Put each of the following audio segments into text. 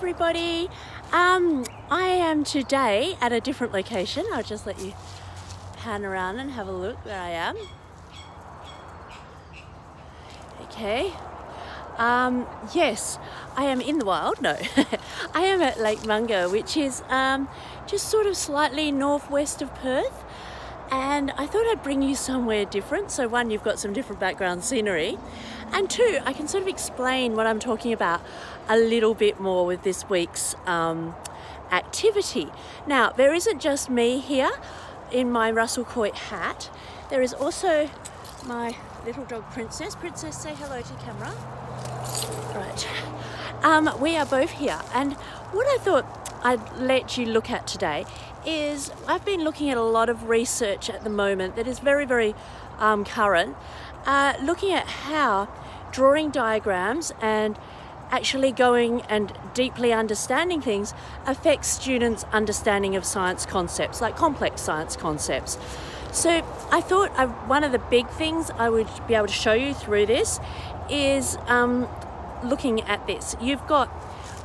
everybody. I am today at a different location. I'll just let you pan around and have a look where I am. Okay. Yes, I am in the wild. No, I am at Lake Mungo, which is just sort of slightly northwest of Perth. And I thought I'd bring you somewhere different. So one, you've got some different background scenery. And two, I can sort of explain what I'm talking about a little bit more with this week's activity. Now, there isn't just me here in my Russell Coight hat. There is also my little dog Princess. Princess, say hello to camera. Right. We are both here. And what I thought I'd let you look at today is I've been looking at a lot of research at the moment that is very, very current, looking at how drawing diagrams and actually going and deeply understanding things affects students' understanding of science concepts, like complex science concepts. So I thought one of the big things I would be able to show you through this is looking at this. You've got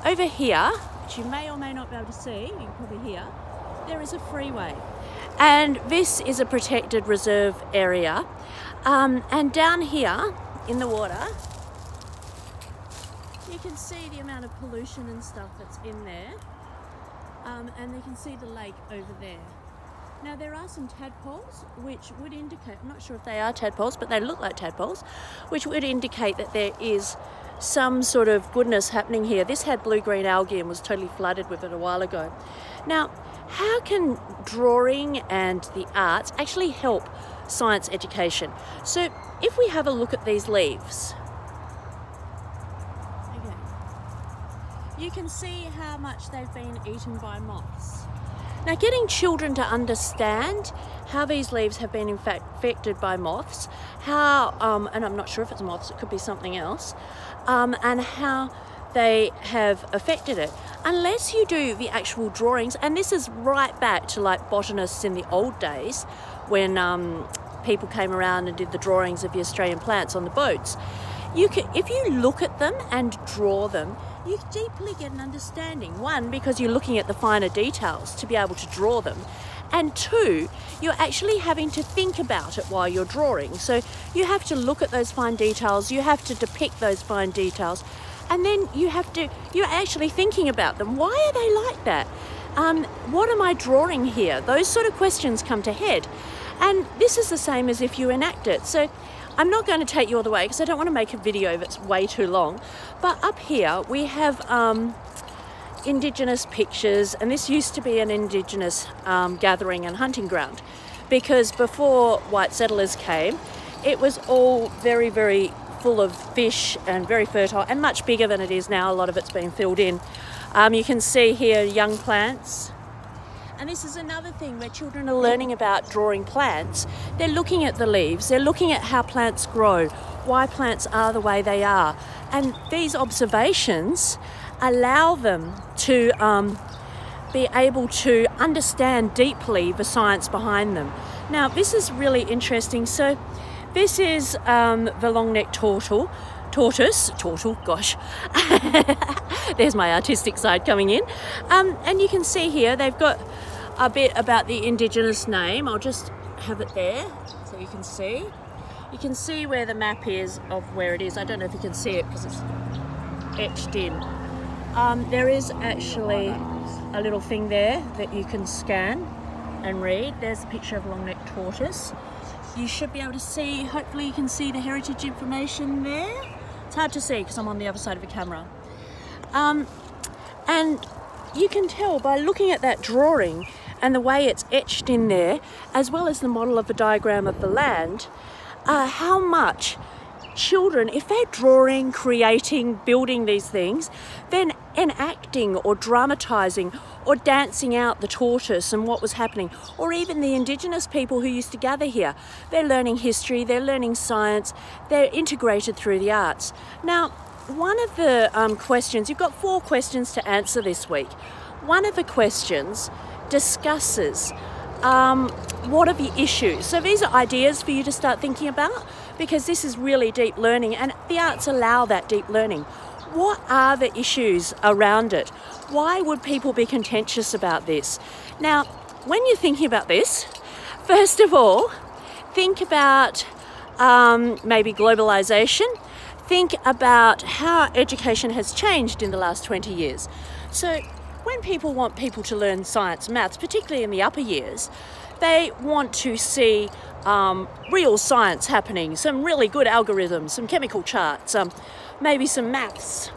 over here, which you may or may not be able to see, you can probably hear, there is a freeway. And this is a protected reserve area. And down here in the water, you can see the amount of pollution and stuff that's in there. And you can see the lake over there. Now there are some tadpoles which would indicate, I'm not sure if they are tadpoles, but they look like tadpoles, which would indicate that there is some sort of goodness happening here. This had blue-green algae and was totally flooded with it a while ago. Now, how can drawing and the arts actually help science education? So if we have a look at these leaves, okay, you can see how much they've been eaten by moths. Now, getting children to understand how these leaves have been infected by moths, how, and I'm not sure if it's moths, it could be something else, and how they have affected it. Unless you do the actual drawings, and this is right back to like botanists in the old days when people came around and did the drawings of the Australian plants on the boats. If you look at them and draw them, you deeply get an understanding. One, because you're looking at the finer details to be able to draw them. And two, you're actually having to think about it while you're drawing. So you have to look at those fine details, you have to depict those fine details, and then you're actually thinking about them. Why are they like that? What am I drawing here? Those sort of questions come to head. And this is the same as if you enact it. So I'm not going to take you all the way because I don't want to make a video that's way too long. But up here we have Indigenous pictures, and this used to be an Indigenous gathering and hunting ground, because before white settlers came, it was all very, very full of fish and very fertile and much bigger than it is now. A lot of it's been filled in. You can see here young plants. And this is another thing where children are learning about drawing plants. They're looking at the leaves, they're looking at how plants grow, why plants are the way they are. And these observations allow them to be able to understand deeply the science behind them. Now, this is really interesting. So this is the long-necked tortoise, gosh. There's my artistic side coming in. And you can see here they've got a bit about the Indigenous name. I'll just have it there so you can see. You can see where the map is of where it is. I don't know if you can see it because it's etched in. There is actually a little thing there that you can scan and read. There's a picture of a long-necked tortoise. You should be able to see, hopefully you can see the heritage information there. It's hard to see because I'm on the other side of the camera. And you can tell by looking at that drawing and the way it's etched in there, as well as the model of the diagram of the land, how much children, if they're drawing, creating, building these things, then enacting or dramatising or dancing out the tortoise and what was happening, or even the Indigenous people who used to gather here, they're learning history, they're learning science, they're integrated through the arts. Now, one of the questions, you've got 4 questions to answer this week. One of the questions discusses what are the issues. So these are ideas for you to start thinking about, because this is really deep learning and the arts allow that deep learning. what are the issues around it? Why would people be contentious about this? Now, when you're thinking about this, first of all, think about maybe globalization. Think about how education has changed in the last 20 years. So when people want people to learn science, maths, particularly in the upper years, they want to see real science happening, some really good algorithms, some chemical charts, maybe some maths.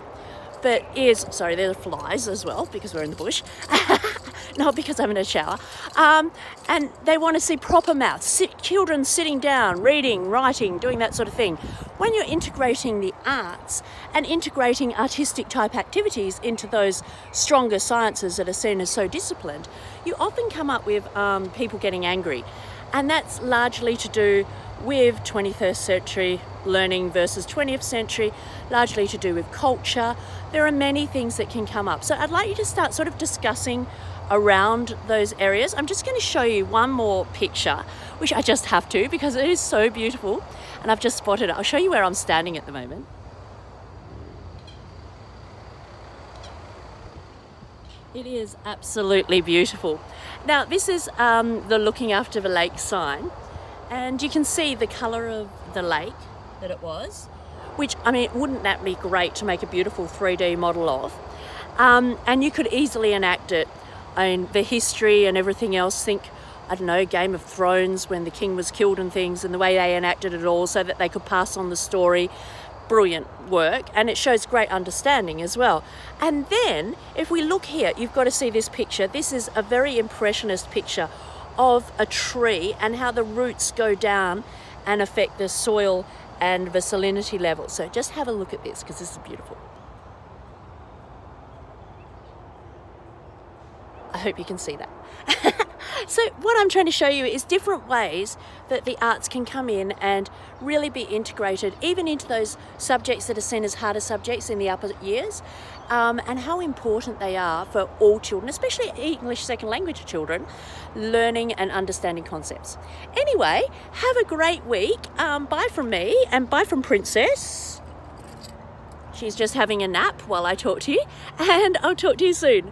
But sorry, there are flies as well because we're in the bush, not because I'm in a shower. And they want to see proper maths, children sitting down, reading, writing, doing that sort of thing. When you're integrating the arts and integrating artistic type activities into those stronger sciences that are seen as so disciplined, you often come up with people getting angry. And that's largely to do with 21st century learning versus 20th century, largely to do with culture. There are many things that can come up. So I'd like you to start sort of discussing around those areas. I'm just going to show you one more picture, which I just have to because it is so beautiful and I've just spotted it. I'll show you where I'm standing at the moment. It is absolutely beautiful. Now this is the looking after the lake sign, and you can see the colour of the lake that it was, which, I mean, wouldn't that be great to make a beautiful 3D model of? And you could easily enact it in the history and everything else. Think, I don't know, Game of Thrones when the king was killed and things, and the way they enacted it all so that they could pass on the story. Brilliant work, and it shows great understanding as well. And then if we look here, you've got to see this picture. This is a very impressionist picture of a tree and how the roots go down and affect the soil and the salinity level. So just have a look at this because this is beautiful. I hope you can see that. So what I'm trying to show you is different ways that the arts can come in and really be integrated even into those subjects that are seen as harder subjects in the upper years, and how important they are for all children, especially English second language children, learning and understanding concepts. Anyway, have a great week. Bye from me and bye from Princess. She's just having a nap while I talk to you, and I'll talk to you soon.